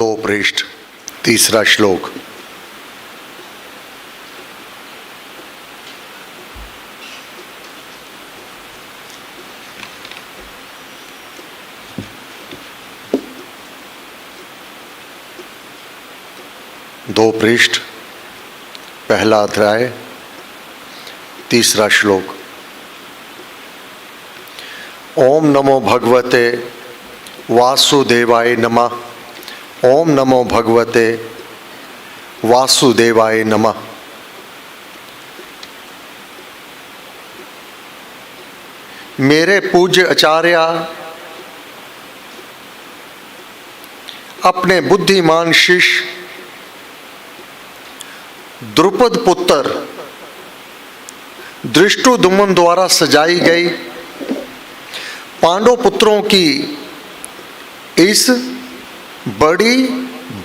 दो पृष्ठ तीसरा श्लोक। दो पृष्ठ पहला अध्याय तीसरा श्लोक। ओम नमो भगवते वासुदेवाय नमः। ओम नमो भगवते वासुदेवाय नमः। मेरे पूज्य आचार्य अपने बुद्धिमान शिष्य द्रुपद पुत्र दृष्टुद्युम्न द्वारा सजाई गई पांडव पुत्रों की इस बड़ी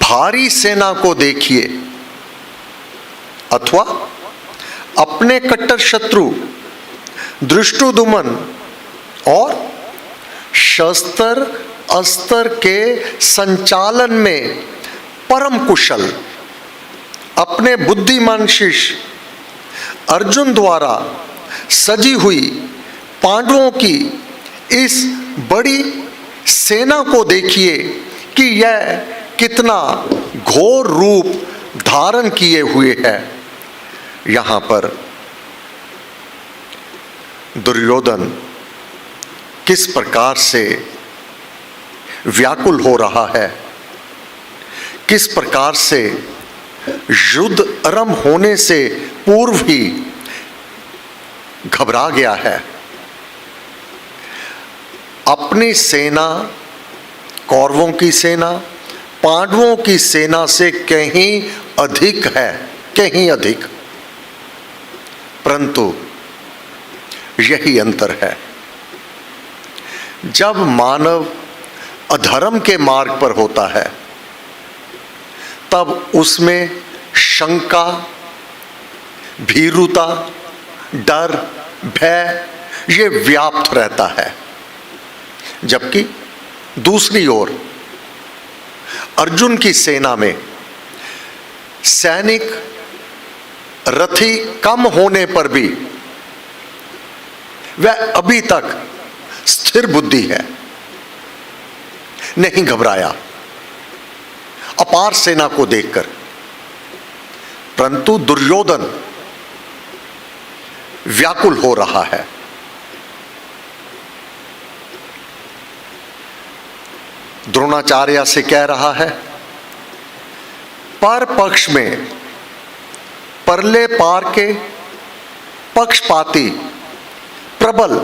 भारी सेना को देखिए, अथवा अपने कट्टर शत्रु दृष्टुद्युम्न और शस्त्र अस्त्र के संचालन में परम कुशल अपने बुद्धिमान शिष्य अर्जुन द्वारा सजी हुई पांडवों की इस बड़ी सेना को देखिए कि यह कितना घोर रूप धारण किए हुए है। यहां पर दुर्योधन किस प्रकार से व्याकुल हो रहा है, किस प्रकार से युद्ध आरंभ होने से पूर्व ही घबरा गया है। अपनी सेना, कौरवों की सेना पांडवों की सेना से कहीं अधिक है, कहीं अधिक, परंतु यही अंतर है। जब मानव अधर्म के मार्ग पर होता है तब उसमें शंका, भीरुता, डर, भय ये व्याप्त रहता है, जबकि दूसरी ओर अर्जुन की सेना में सैनिक रथी कम होने पर भी वह अभी तक स्थिर बुद्धि है, नहीं घबराया अपार सेना को देखकर। परंतु दुर्योधन व्याकुल हो रहा है। द्रोणाचार्य से कह रहा है, पर पक्ष में परले पार के पक्षपाती प्रबल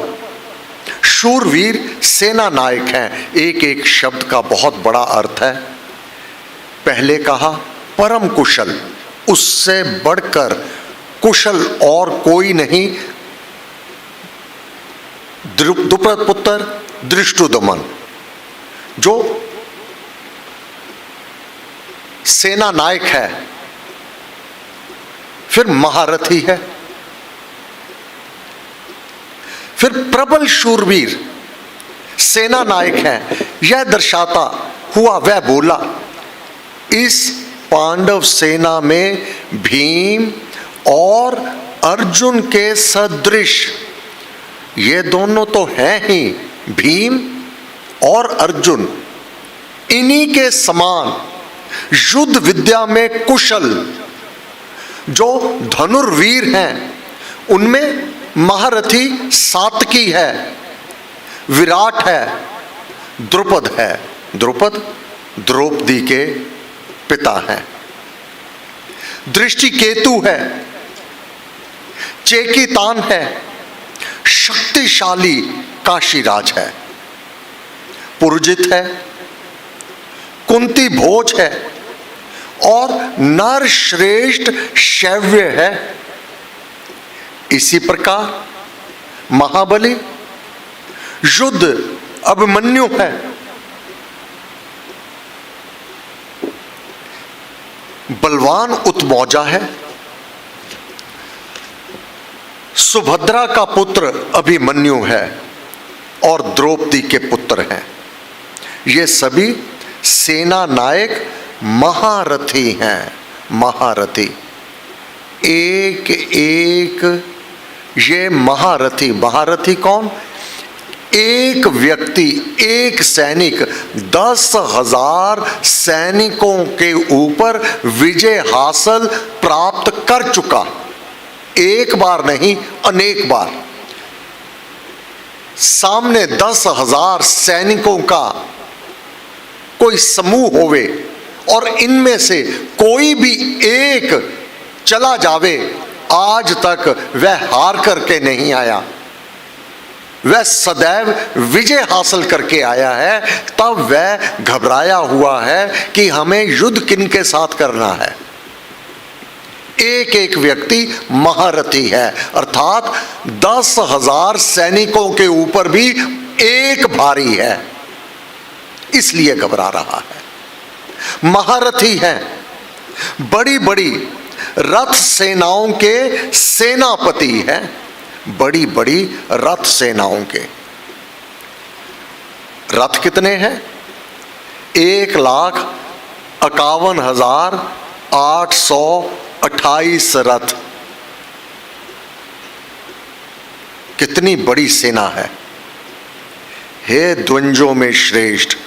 शूरवीर सेना नायक हैं। एक एक शब्द का बहुत बड़ा अर्थ है। पहले कहा परम कुशल, उससे बढ़कर कुशल और कोई नहीं। द्रुपद पुत्र दृष्टुद्युम्न जो सेना नायक है, फिर महारथी है, फिर प्रबल शूरवीर सेना नायक है। यह दर्शाता हुआ वह बोला, इस पांडव सेना में भीम और अर्जुन के सदृश, ये दोनों तो हैं ही, भीम और अर्जुन, इन्हीं के समान युद्ध विद्या में कुशल जो धनुर्वीर हैं, उनमें महारथी सात्विकी है, विराट है, द्रुपद है। द्रुपद द्रौपदी के पिता हैं। दृष्टिकेतु है, चेकितान है, शक्तिशाली काशीराज है, पुरजित है, कुंती भोज है और नर श्रेष्ठ शैव्य है। इसी प्रकार महाबली युद्ध अभिमन्यु है। बलवान उत्मौजा है। सुभद्रा का पुत्र अभिमन्यु है और द्रौपदी के पुत्र हैं। ये सभी सेना नायक महारथी हैं, महारथी। एक एक ये महारथी, महारथी कौन? एक व्यक्ति, एक सैनिक 10,000 सैनिकों के ऊपर विजय हासिल प्राप्त कर चुका। एक बार नहीं, अनेक बार। सामने 10,000 सैनिकों का कोई समूह होवे और इनमें से कोई भी एक चला जावे, आज तक वह हार करके नहीं आया, वह सदैव विजय हासिल करके आया है। तब वह घबराया हुआ है कि हमें युद्ध किन के साथ करना है। एक एक व्यक्ति महारथी है, अर्थात 10,000 सैनिकों के ऊपर भी एक भारी है, इसलिए घबरा रहा है। महारथी हैं, बड़ी बड़ी रथ सेनाओं के सेनापति हैं, बड़ी बड़ी रथ सेनाओं के। रथ कितने हैं? 1,51,828 रथ। कितनी बड़ी सेना है। हे द्वंजों में श्रेष्ठ,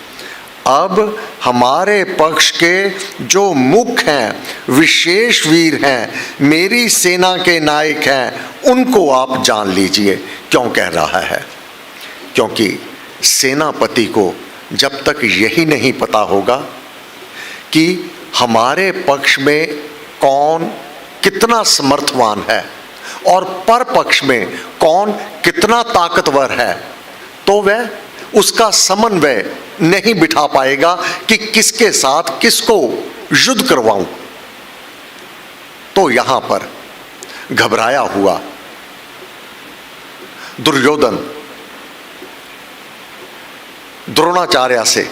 अब हमारे पक्ष के जो मुख्य हैं, विशेष वीर हैं, मेरी सेना के नायक हैं, उनको आप जान लीजिए। क्यों कह रहा है? क्योंकि सेनापति को जब तक यही नहीं पता होगा कि हमारे पक्ष में कौन कितना समर्थवान है और पर पक्ष में कौन कितना ताकतवर है, तो वह उसका समन्वय नहीं बिठा पाएगा कि किसके साथ किसको युद्ध करवाऊं। तो यहां पर घबराया हुआ दुर्योधन द्रोणाचार्य से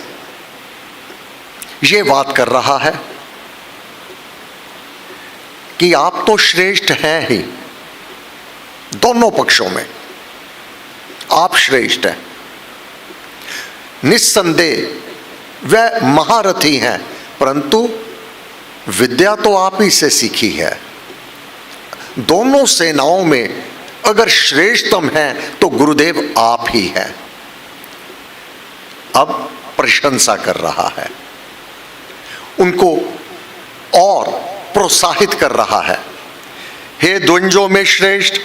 यह बात कर रहा है कि आप तो श्रेष्ठ हैं ही, दोनों पक्षों में आप श्रेष्ठ हैं, निस्संदेह वह महारथी हैं, परंतु विद्या तो आप ही से सीखी है। दोनों सेनाओं में अगर श्रेष्ठतम हैं तो गुरुदेव आप ही हैं। अब प्रशंसा कर रहा है, उनको और प्रोत्साहित कर रहा है। हे द्वंजों में श्रेष्ठ,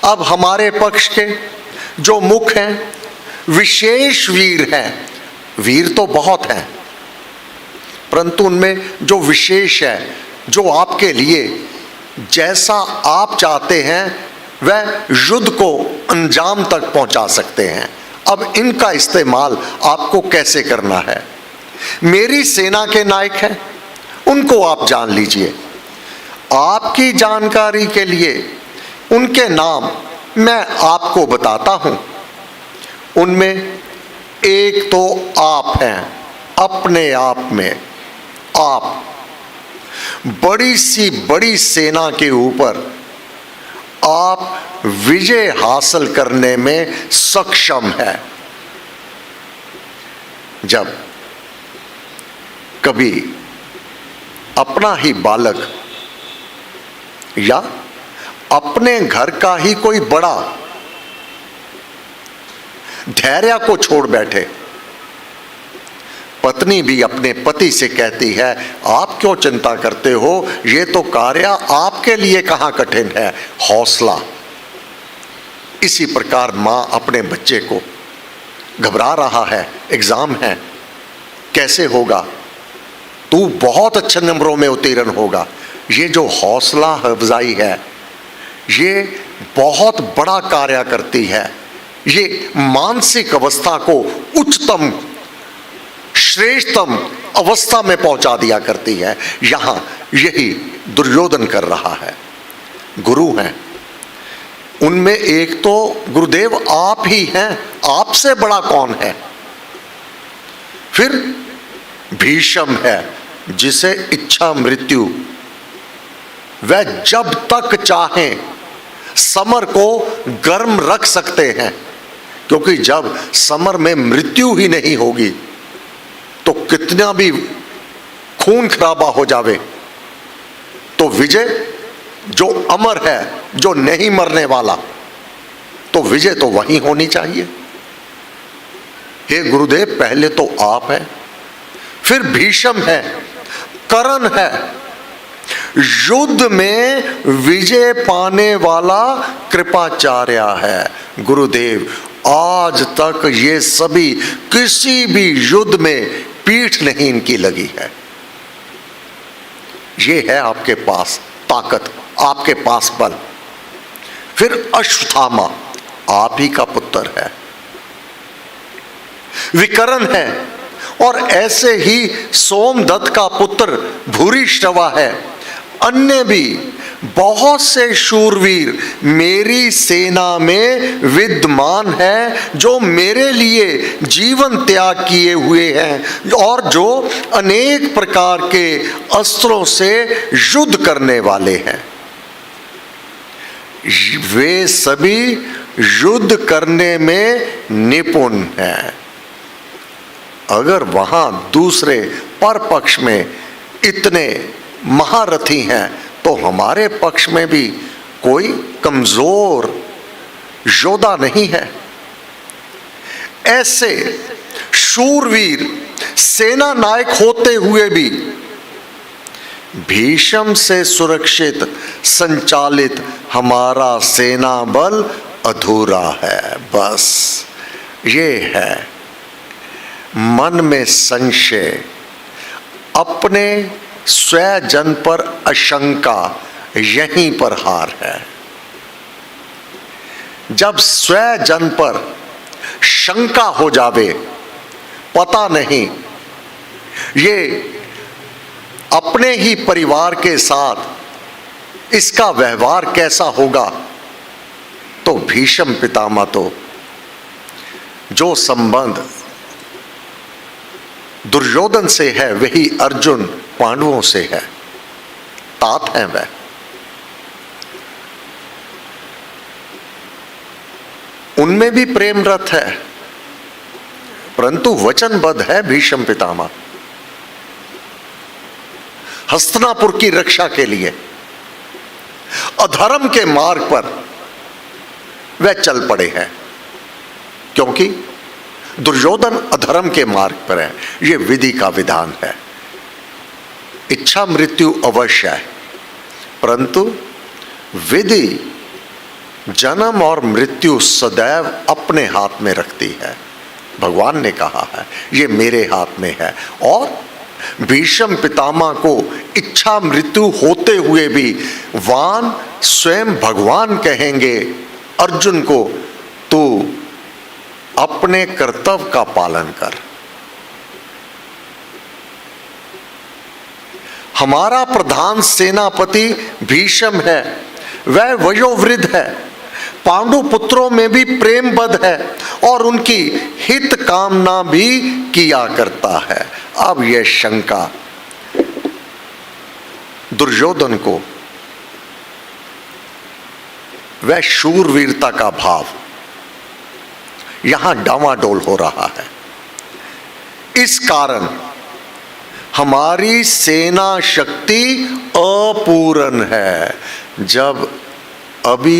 अब हमारे पक्ष के जो मुख्य हैं, विशेष वीर हैं, वीर तो बहुत हैं, परंतु उनमें जो विशेष है, जो आपके लिए जैसा आप चाहते हैं वह युद्ध को अंजाम तक पहुंचा सकते हैं। अब इनका इस्तेमाल आपको कैसे करना है? मेरी सेना के नायक हैं, उनको आप जान लीजिए। आपकी जानकारी के लिए उनके नाम मैं आपको बताता हूं। उनमें एक तो आप हैं, अपने आप में आप बड़ी सी बड़ी सेना के ऊपर आप विजय हासिल करने में सक्षम है। जब कभी अपना ही बालक या अपने घर का ही कोई बड़ा धैर्य को छोड़ बैठे, पत्नी भी अपने पति से कहती है, आप क्यों चिंता करते हो, ये तो कार्य आपके लिए कहां कठिन है, हौसला। इसी प्रकार मां अपने बच्चे को घबरा रहा है, एग्जाम है, कैसे होगा, तू बहुत अच्छे नंबरों में उत्तीर्ण होगा। ये जो हौसला अफजाई है, ये बहुत बड़ा कार्य करती है। ये मानसिक अवस्था को उच्चतम श्रेष्ठतम अवस्था में पहुंचा दिया करती है। यहां यही दुर्योधन कर रहा है। गुरु हैं, उनमें एक तो गुरुदेव आप ही हैं, आपसे बड़ा कौन है। फिर भीष्म है, जिसे इच्छा मृत्यु, वह जब तक चाहें समर को गर्म रख सकते हैं, क्योंकि जब समर में मृत्यु ही नहीं होगी तो कितना भी खून खराबा हो जावे, तो विजय जो अमर है, जो नहीं मरने वाला, तो विजय तो वही होनी चाहिए। हे गुरुदेव, पहले तो आप है, फिर भीष्म है, कर्ण है, युद्ध में विजय पाने वाला कृपाचार्य है। गुरुदेव, आज तक ये सभी किसी भी युद्ध में पीठ नहीं इनकी लगी है। ये है आपके पास ताकत, आपके पास बल। फिर अश्वत्थामा आप ही का पुत्र है, विकर्ण है, और ऐसे ही सोमदत्त का पुत्र भूरिश्रवा है। अन्य भी बहुत से शूरवीर मेरी सेना में विद्यमान है, जो मेरे लिए जीवन त्याग किए हुए हैं और जो अनेक प्रकार के अस्त्रों से युद्ध करने वाले हैं। वे सभी युद्ध करने में निपुण हैं। अगर वहां दूसरे परपक्ष में इतने महारथी हैं, तो हमारे पक्ष में भी कोई कमजोर योद्धा नहीं है। ऐसे शूरवीर सेना नायक होते हुए भी भीष्म से सुरक्षित संचालित हमारा सेना बल अधूरा है। बस ये है मन में संशय, अपने स्वजन पर अशंका, यहीं पर हार है। जब स्वजन पर शंका हो जावे, पता नहीं ये अपने ही परिवार के साथ इसका व्यवहार कैसा होगा, तो भीष्म पितामह तो जो संबंध दुर्योधन से है वही अर्जुन पांडवों से है, तात हैं वह। उनमें भी प्रेम रथ है, परंतु वचनबद्ध है भीष्म पितामह हस्तिनापुर की रक्षा के लिए। अधर्म के मार्ग पर वह चल पड़े हैं, क्योंकि दुर्योधन अधर्म के मार्ग पर है। यह विधि का विधान है। इच्छा मृत्यु अवश्य है, परंतु विधि जन्म और मृत्यु सदैव अपने हाथ में रखती है। भगवान ने कहा है ये मेरे हाथ में है। और भीष्म पितामह को इच्छा मृत्यु होते हुए भी वान स्वयं भगवान कहेंगे अर्जुन को, तू अपने कर्तव्य का पालन कर। हमारा प्रधान सेनापति भीष्म है, वह वयोवृद्ध है, पांडु पुत्रों में भी प्रेमबद्ध है और उनकी हित कामना भी किया करता है। अब यह शंका दुर्योधन को, वह शूरवीरता का भाव यहां डावाडोल हो रहा है। इस कारण हमारी सेना शक्ति अपूर्ण है, जब अभी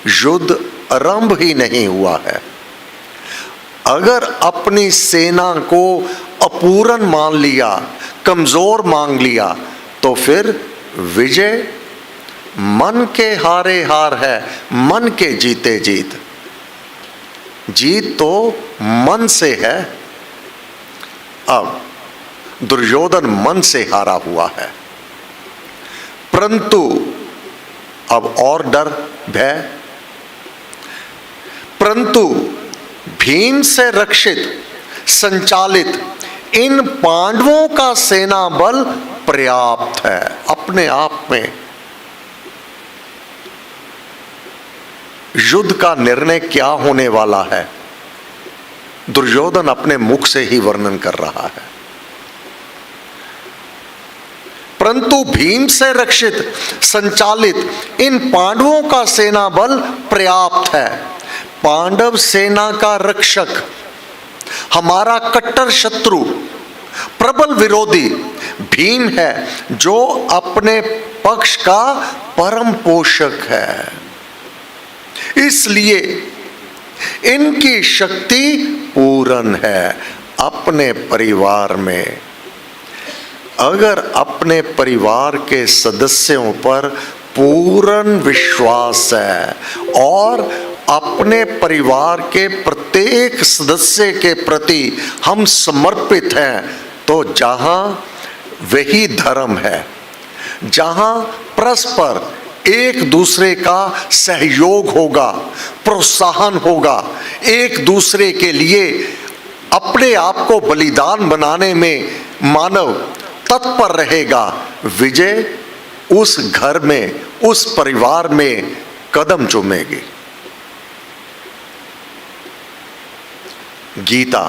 युद्ध आरंभ ही नहीं हुआ है। अगर अपनी सेना को अपूर्ण मान लिया, कमजोर मान लिया, तो फिर विजय मन के हारे हार है, मन के जीते जीत। जीत तो मन से है। अब दुर्योधन मन से हारा हुआ है, परंतु अब और डर भय, परंतु भीम से रक्षित संचालित इन पांडवों का सेना बल पर्याप्त है अपने आप में। युद्ध का निर्णय क्या होने वाला है, दुर्योधन अपने मुख से ही वर्णन कर रहा है। परंतु भीम से रक्षित संचालित इन पांडवों का सेना बल पर्याप्त है। पांडव सेना का रक्षक, हमारा कट्टर शत्रु, प्रबल विरोधी भीम है जो अपने पक्ष का परम पोषक है। इसलिए इनकी शक्ति पूर्ण है अपने परिवार में। अगर अपने परिवार के सदस्यों पर पूर्ण विश्वास है और अपने परिवार के प्रत्येक सदस्य के प्रति हम समर्पित हैं, तो जहां वही धर्म है, जहां परस्पर एक दूसरे का सहयोग होगा, प्रोत्साहन होगा, एक दूसरे के लिए अपने आप को बलिदान बनाने में मानव तत्पर रहेगा, विजय उस घर में, उस परिवार में कदम चूमेगी। गीता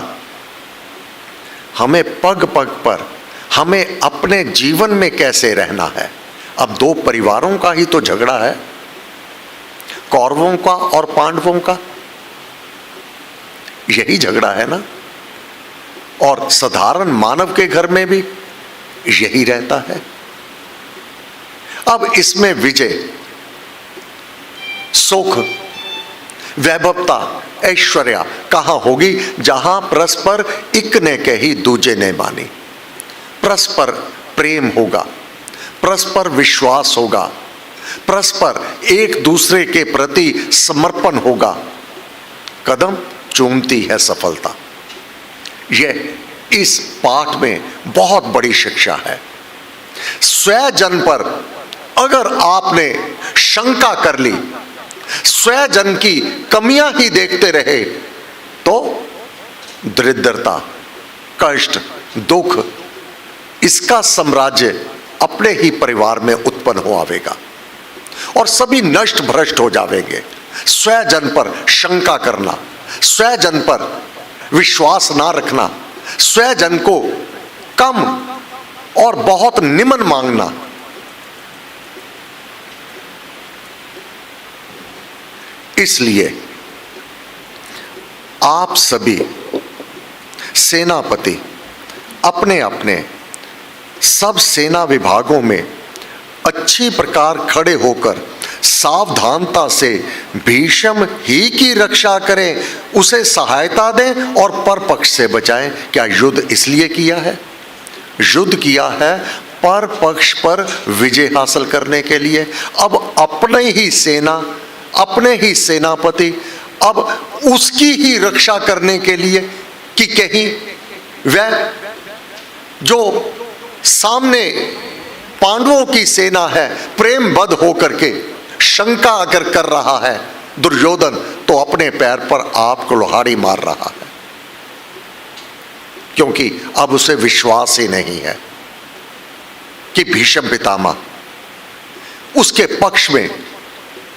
हमें पग पग पर हमें अपने जीवन में कैसे रहना है। अब दो परिवारों का ही तो झगड़ा है, कौरवों का और पांडवों का, यही झगड़ा है ना। और साधारण मानव के घर में भी यही रहता है। अब इसमें विजय, सुख, वैभवता, ऐश्वर्या कहां होगी? जहां परस्पर एक ने कही दूजे ने मानी, परस्पर प्रेम होगा, परस्पर विश्वास होगा, परस्पर एक दूसरे के प्रति समर्पण होगा, कदम चूमती है सफलता। यह इस पाठ में बहुत बड़ी शिक्षा है। स्वजन पर अगर आपने शंका कर ली, स्वजन की कमियां ही देखते रहे, तो दरिद्रता, कष्ट, दुख, इसका साम्राज्य अपने ही परिवार में उत्पन्न हो आवेगा और सभी नष्ट भ्रष्ट हो जाएंगे। स्वजन पर शंका करना, स्वजन पर विश्वास ना रखना, स्वजन को कम और बहुत निम्न मांगना, इसलिए आप सभी सेनापति अपने अपने सब सेना विभागों में अच्छी प्रकार खड़े होकर सावधानता से भीष्म ही की रक्षा करें, उसे सहायता दें और परपक्ष से बचाएं। क्या युद्ध इसलिए किया है? युद्ध किया है पर पक्ष पर विजय हासिल करने के लिए। अब अपने ही सेना, अपने ही सेनापति, अब उसकी ही रक्षा करने के लिए कि कहीं वह जो सामने पांडवों की सेना है प्रेमबद्ध होकर के शंका अगर कर रहा है दुर्योधन, तो अपने पैर पर आप कुल्हाड़ी मार रहा है, क्योंकि अब उसे विश्वास ही नहीं है कि भीष्म पितामह उसके पक्ष में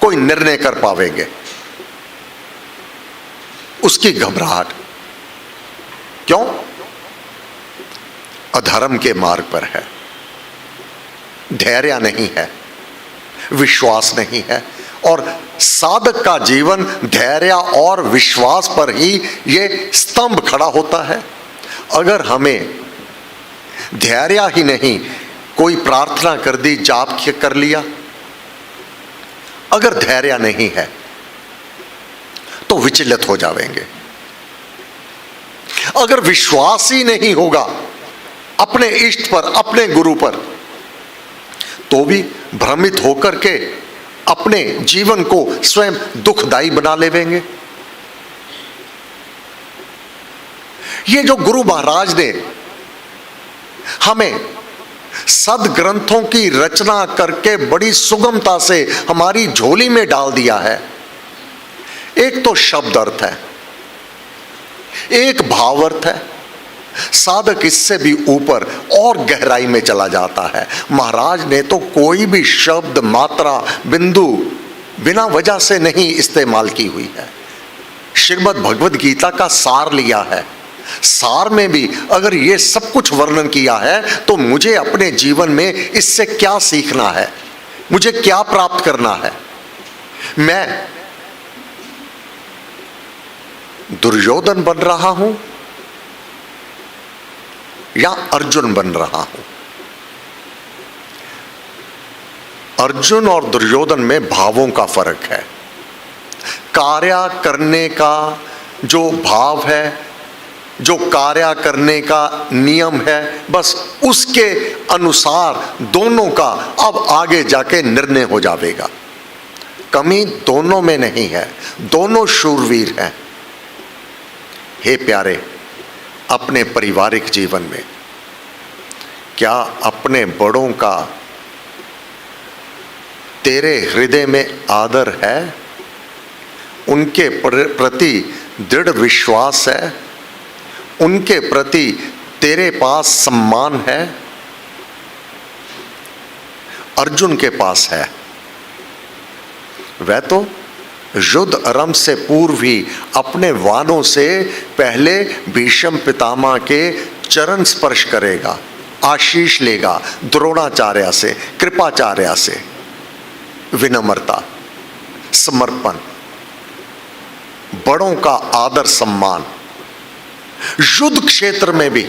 कोई निर्णय कर पावेंगे। उसकी घबराहट क्यों? अधर्म के मार्ग पर है, धैर्य नहीं है, विश्वास नहीं है। और साधक का जीवन धैर्य और विश्वास पर ही ये स्तंभ खड़ा होता है। अगर हमें धैर्य ही नहीं, कोई प्रार्थना कर दी, जाप कर लिया, अगर धैर्य नहीं है तो विचलित हो जाएंगे। अगर विश्वास ही नहीं होगा अपने इष्ट पर, अपने गुरु पर, तो भी भ्रमित होकर के अपने जीवन को स्वयं दुखदायी बना लेंगे। ये जो गुरु महाराज ने हमें सदग्रंथों की रचना करके बड़ी सुगमता से हमारी झोली में डाल दिया है, एक तो शब्द अर्थ है, एक भाव अर्थ है। साधक इससे भी ऊपर और गहराई में चला जाता है। महाराज ने तो कोई भी शब्द, मात्रा, बिंदु बिना वजह से नहीं इस्तेमाल की हुई है। श्रीमद् भगवद गीता का सार लिया है। सार में भी अगर ये सब कुछ वर्णन किया है, तो मुझे अपने जीवन में इससे क्या सीखना है, मुझे क्या प्राप्त करना है। मैं दुर्योधन बन रहा हूं या अर्जुन बन रहा हूं? अर्जुन और दुर्योधन में भावों का फर्क है। कार्य करने का जो भाव है, जो कार्य करने का नियम है, बस उसके अनुसार दोनों का अब आगे जाके निर्णय हो जाएगा। कमी दोनों में नहीं है, दोनों शूरवीर हैं। हे प्यारे, अपने पारिवारिक जीवन में क्या अपने बड़ों का तेरे हृदय में आदर है? उनके प्रति दृढ़ विश्वास है? उनके प्रति तेरे पास सम्मान है? अर्जुन के पास है। वह तो युद्ध आरंभ से पूर्व ही अपने वानों से पहले भीष्म पितामह के चरण स्पर्श करेगा, आशीष लेगा, द्रोणाचार्य से, कृपाचार्य से। विनम्रता, समर्पण, बड़ों का आदर सम्मान, युद्ध क्षेत्र में भी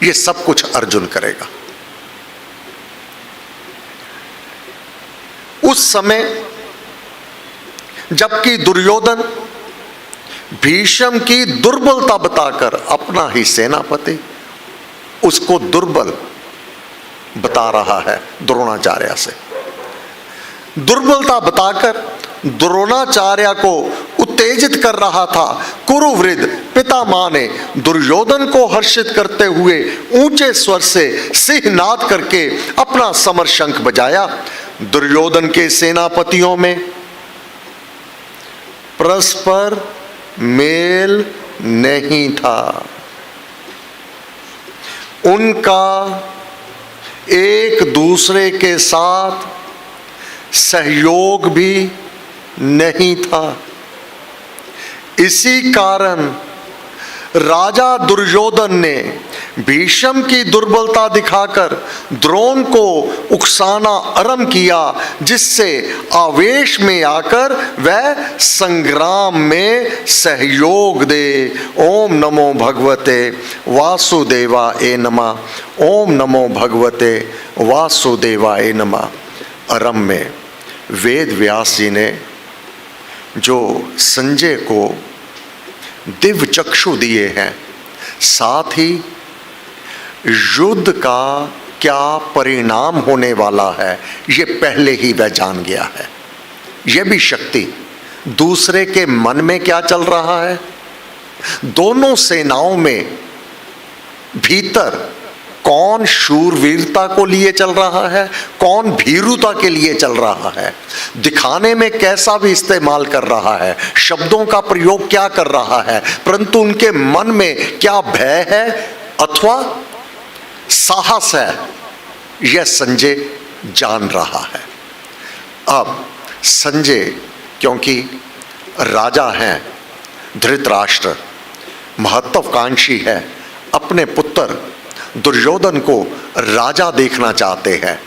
ये सब कुछ अर्जुन करेगा। उस समय जबकि दुर्योधन भीष्म की दुर्बलता बताकर, अपना ही सेनापति उसको दुर्बल बता रहा है द्रोणाचार्य से, दुर्बलता बताकर द्रोणाचार्य को उत्तेजित कर रहा था। कुरुवृद्ध पितामह ने दुर्योधन को हर्षित करते हुए ऊंचे स्वर से सिंहनाद करके अपना समर शंख बजाया। दुर्योधन के सेनापतियों में परस्पर मेल नहीं था, उनका एक दूसरे के साथ सहयोग भी नहीं था। इसी कारण राजा दुर्योधन ने भीष्म की दुर्बलता दिखाकर द्रोण को उकसाना आरंभ किया, जिससे आवेश में आकर वह संग्राम में सहयोग दे। ओम नमो भगवते वासुदेवाय नमः। ओम नमो भगवते वासुदेवाय नमः। आरंभ में वेद व्यास जी ने जो संजय को दिव्य चक्षु दिए हैं, साथ ही युद्ध का क्या परिणाम होने वाला है ये पहले ही वह जान गया है। यह भी शक्ति दूसरे के मन में क्या चल रहा है, दोनों सेनाओं में भीतर कौन शूरवीरता को लिए चल रहा है, कौन भीरुता के लिए चल रहा है, दिखाने में कैसा भी इस्तेमाल कर रहा है, शब्दों का प्रयोग क्या कर रहा है, परंतु उनके मन में क्या भय है अथवा साहस है, यह संजय जान रहा है। अब संजय क्योंकि राजा हैं, धृतराष्ट्र महत्वाकांक्षी है, अपने पुत्र दुर्योधन को राजा देखना चाहते हैं,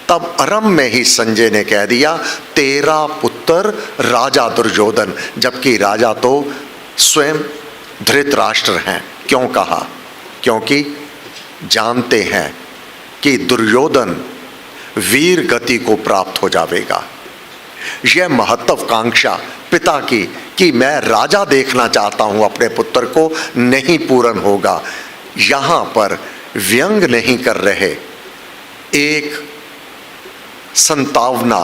तब आरंभ में ही संजय ने कह दिया तेरा पुत्र राजा दुर्योधन, जबकि राजा तो स्वयं धृतराष्ट्र हैं। क्यों कहा? क्योंकि जानते हैं कि दुर्योधन वीर गति को प्राप्त हो जाएगा। यह महत्वाकांक्षा पिता की कि मैं राजा देखना चाहता हूं अपने पुत्र को, नहीं पूर्ण होगा। यहां पर व्यंग नहीं कर रहे, एक संतावना,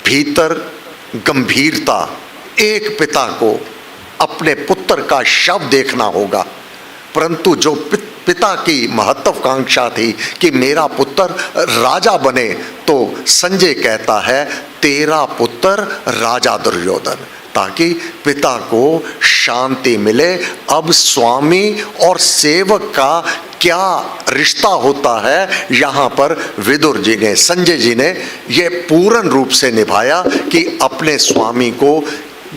भीतर गंभीरता, एक पिता को अपने पुत्र का शव देखना होगा। परंतु जो पिता की महत्वाकांक्षा थी कि मेरा पुत्र राजा बने, तो संजय कहता है तेरा पुत्र राजा दुर्योधन, ताकि पिता को शांति मिले। अब स्वामी और सेवक का क्या रिश्ता होता है, यहाँ पर विदुर जी ने, संजय जी ने ये पूर्ण रूप से निभाया कि अपने स्वामी को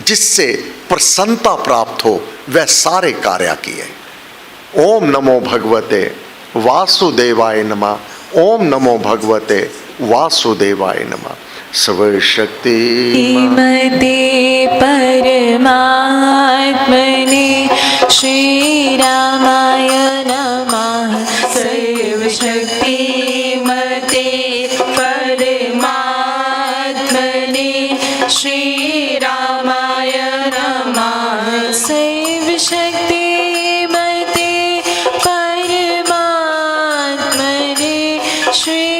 जिससे प्रसन्नता प्राप्त हो वह सारे कार्य किए। ओम नमो भगवते वासुदेवाय नमः। ओम नमो भगवते वासुदेवाय नमः। सर्वशक्ति मते परमात्मने श्री रामाय नमः। सर्वशक्ति शक्तिमते परमात्मने श्री